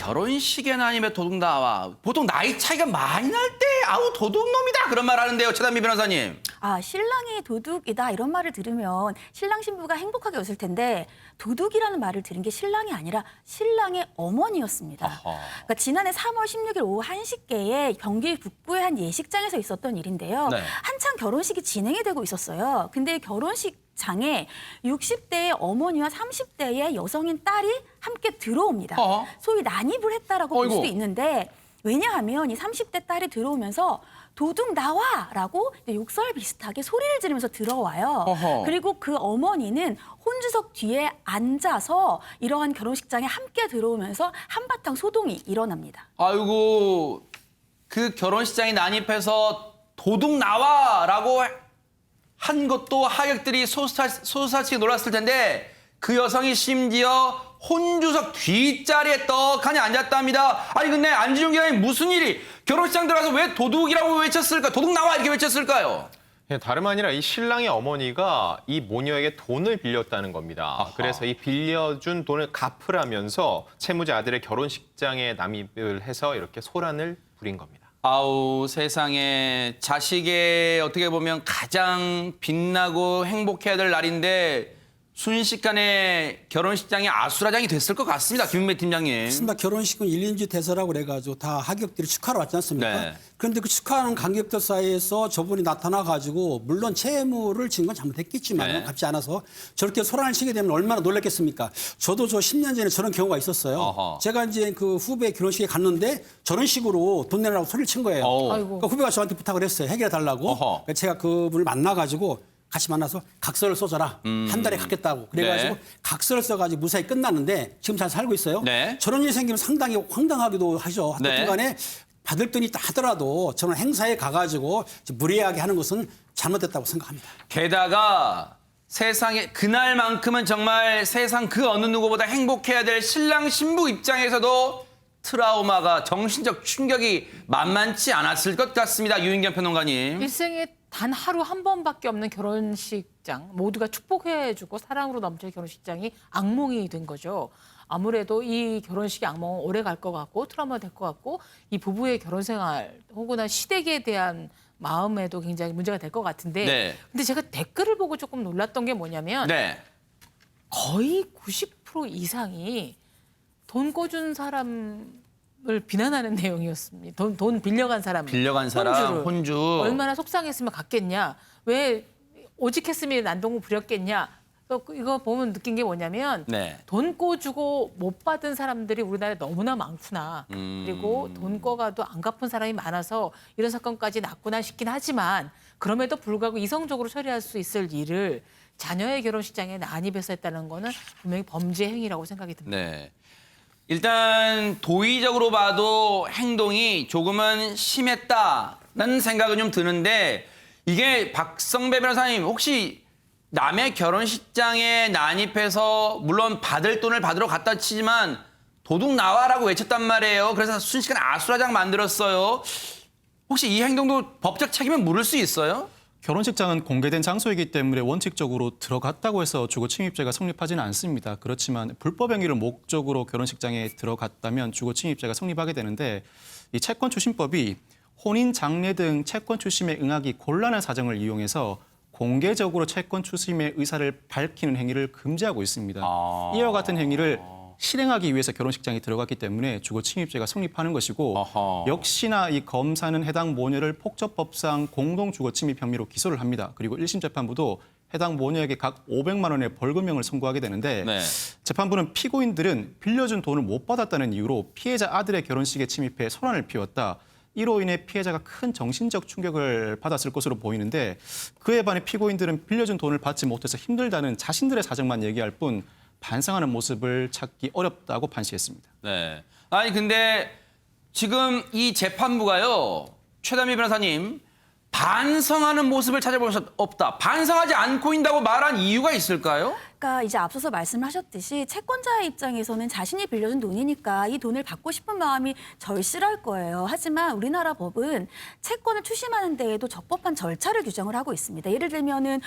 결혼식에나 아니면 도둑 나와. 보통 나이 차이가 많이 날 때 아우 도둑놈이다 그런 말 하는데요. 최단미 변호사님. 아, 신랑이 도둑이다 이런 말을 들으면 신랑 신부가 행복하게 웃을 텐데 도둑이라는 말을 들은 게 신랑이 아니라 신랑의 어머니였습니다. 그러니까 지난해 3월 16일 오후 1시께에 경기 북부의 한 예식장에서 있었던 일인데요. 네. 한창 결혼식이 진행이 되고 있었어요. 근데 결혼식장에 60대의 어머니와 30대의 여성인 딸이 함께 들어옵니다. 소위 난입을 했다라고 볼 수도 있는데 왜냐하면 이 30대 딸이 들어오면서 도둑 나와라고 욕설 비슷하게 소리를 지르면서 들어와요. 그리고 그 어머니는 혼주석 뒤에 앉아서 이러한 결혼식장에 함께 들어오면서 한바탕 소동이 일어납니다. 아이고 그 결혼식장에 난입해서 도둑 나와라고 한 것도 하객들이 소스라치게 놀랐을 텐데 그 여성이 심지어 혼주석 뒷자리에 떡하니 앉았답니다. 아니 근데 안지중 기자님 무슨 일이 결혼식장 들어가서 왜 도둑이라고 외쳤을까? 도둑 나와 이렇게 외쳤을까요? 다름 아니라 이 신랑의 어머니가 이 모녀에게 돈을 빌렸다는 겁니다. 아하. 그래서 이 빌려준 돈을 갚으라면서 채무자 아들의 결혼식장에 남입을 해서 이렇게 소란을 부린 겁니다. 아우 세상에 자식의 어떻게 보면 가장 빛나고 행복해야 될 날인데 순식간에 결혼식장이 아수라장이 됐을 것 같습니다. 김은배 팀장님. 맞습니다. 결혼식은 1인지 대서라고 그래가지고 다 하객들이 축하로 왔지 않습니까? 네. 그런데 그 축하하는 관객들 사이에서 저분이 나타나가지고 물론 채무를 진 건 잘못했겠지만 네. 갚지 않아서 저렇게 소란을 치게 되면 얼마나 놀랐겠습니까? 저도 저 10년 전에 저런 경우가 있었어요. 어허. 제가 이제 그 후배 결혼식에 갔는데 저런 식으로 돈 내라고 소리를 친 거예요. 그러니까 후배가 저한테 부탁을 했어요. 해결해 달라고. 어허. 그래서 제가 그분을 만나가지고 같이 만나서 각서를 써줘라. 한 달에 갚겠다고. 그래가지고 네. 각서를 써가지고 무사히 끝났는데 지금 잘 살고 있어요. 네. 저런 일이 생기면 상당히 황당하기도 하죠. 네. 하여튼간에 받을 돈이 있다 하더라도 저는 행사에 가가지고 무리하게 하는 것은 잘못됐다고 생각합니다. 게다가 세상에 그날만큼은 정말 세상 그 어느 누구보다 행복해야 될 신랑 신부 입장에서도 트라우마가 정신적 충격이 만만치 않았을 것 같습니다. 유인경 평론가님. 일생에 단 하루 한 번밖에 없는 결혼식장 모두가 축복해주고 사랑으로 넘칠 결혼식장이 악몽이 된 거죠. 아무래도 이 결혼식의 악몽은 오래 갈 것 같고 트라우마 될 것 같고 이 부부의 결혼 생활 혹은 시댁에 대한 마음에도 굉장히 문제가 될 것 같은데 네. 근데 제가 댓글을 보고 조금 놀랐던 게 뭐냐면 네. 거의 90% 이상이 돈 꿔준 사람을 비난하는 내용이었습니다. 돈 빌려간 사람. 빌려간 사람, 혼주를. 혼주. 얼마나 속상했으면 갔겠냐. 왜 오직했으면 난동을 부렸겠냐. 이거 보면 느낀 게 뭐냐면 네. 돈 꿔주고 못 받은 사람들이 우리나라에 너무나 많구나. 그리고 돈 꿔가도 안 갚은 사람이 많아서 이런 사건까지 났구나 싶긴 하지만 그럼에도 불구하고 이성적으로 처리할 수 있을 일을 자녀의 결혼식장에 난입해서 했다는 거는 분명히 범죄 행위라고 생각이 듭니다. 네. 일단 도의적으로 봐도 행동이 조금은 심했다는 생각은 좀 드는데 이게 박성배 변호사님 혹시 남의 결혼식장에 난입해서 물론 받을 돈을 받으러 갔다 치지만 도둑 나와라고 외쳤단 말이에요. 그래서 순식간에 아수라장 만들었어요. 혹시 이 행동도 법적 책임은 물을 수 있어요? 결혼식장은 공개된 장소이기 때문에 원칙적으로 들어갔다고 해서 주거 침입죄가 성립하지는 않습니다. 그렇지만 불법 행위를 목적으로 결혼식장에 들어갔다면 주거 침입죄가 성립하게 되는데 이 채권 추심법이 혼인, 장례 등 채권 추심에 응하기 곤란한 사정을 이용해서 공개적으로 채권 추심의 의사를 밝히는 행위를 금지하고 있습니다. 이와 같은 행위를 실행하기 위해서 결혼식장에 들어갔기 때문에 주거 침입죄가 성립하는 것이고 어허. 역시나 이 검사는 해당 모녀를 폭처법상 공동주거 침입 혐의로 기소를 합니다. 그리고 1심 재판부도 해당 모녀에게 각 500만 원의 벌금형을 선고하게 되는데 네. 재판부는 피고인들은 빌려준 돈을 못 받았다는 이유로 피해자 아들의 결혼식에 침입해 소란을 피웠다. 이로 인해 피해자가 큰 정신적 충격을 받았을 것으로 보이는데 그에 반해 피고인들은 빌려준 돈을 받지 못해서 힘들다는 자신들의 사정만 얘기할 뿐 반성하는 모습을 찾기 어렵다고 판시했습니다. 네. 아니 근데 지금 이 재판부가요. 최단미 변호사님 반성하는 모습을 찾아볼 수 없다. 반성하지 않고 있다고 말한 이유가 있을까요? 아까 이제 앞서서 말씀하셨듯이 채권자의 입장에서는 자신이 빌려준 돈이니까 이 돈을 받고 싶은 마음이 절실할 거예요. 하지만 우리나라 법은 채권을 추심하는 데에도 적법한 절차를 규정을 하고 있습니다. 예를 들면은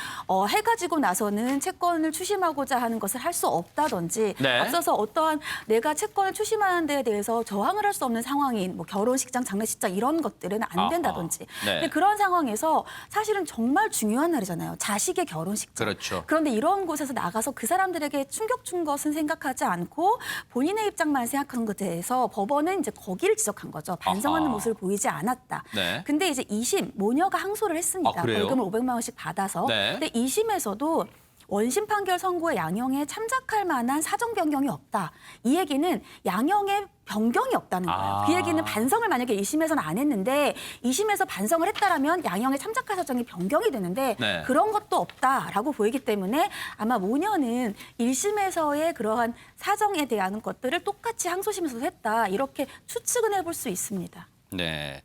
해가 지고 나서는 채권을 추심하고자 하는 것을 할 수 없다든지 네. 앞서서 어떠한 내가 채권을 추심하는 데에 대해서 저항을 할 수 없는 상황인 뭐 결혼식장, 장례식장 이런 것들은 안 된다든지. 네. 근데 그런 상황에서 사실은 정말 중요한 날이잖아요. 자식의 결혼식장. 그렇죠. 그런데 이런 곳에서 나가서 그 사람들에게 충격 준 것은 생각하지 않고 본인의 입장만 생각한 것에 대해서 법원은 이제 거기를 지적한 거죠. 반성하는 아하. 모습을 보이지 않았다. 네. 근데 이제 2심 모녀가 항소를 했습니다. 아, 그래요? 벌금을 500만 원씩 받아서. 네. 근데 2심에서도 원심 판결 선고의 양형에 참작할 만한 사정 변경이 없다. 이 얘기는 양형의 변경이 없다는 거예요. 아. 그 얘기는 반성을 만약에 1심에서는 안 했는데 2심에서 반성을 했다라면 양형의 참작할 사정이 변경이 되는데 네. 그런 것도 없다라고 보이기 때문에 아마 모녀는 1심에서의 그러한 사정에 대한 것들을 똑같이 항소심에서도 했다. 이렇게 추측은 해볼 수 있습니다. 네.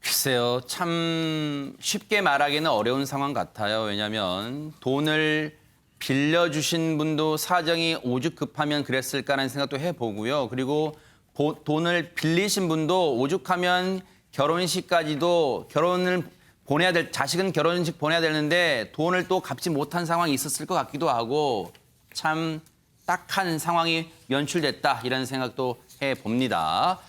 글쎄요, 참 쉽게 말하기는 어려운 상황 같아요. 왜냐하면 돈을 빌려주신 분도 사정이 오죽 급하면 그랬을까라는 생각도 해보고요. 그리고 돈을 빌리신 분도 오죽하면 결혼식까지도 자식은 결혼식 보내야 되는데 돈을 또 갚지 못한 상황이 있었을 것 같기도 하고 참 딱한 상황이 연출됐다 이런 생각도 해봅니다.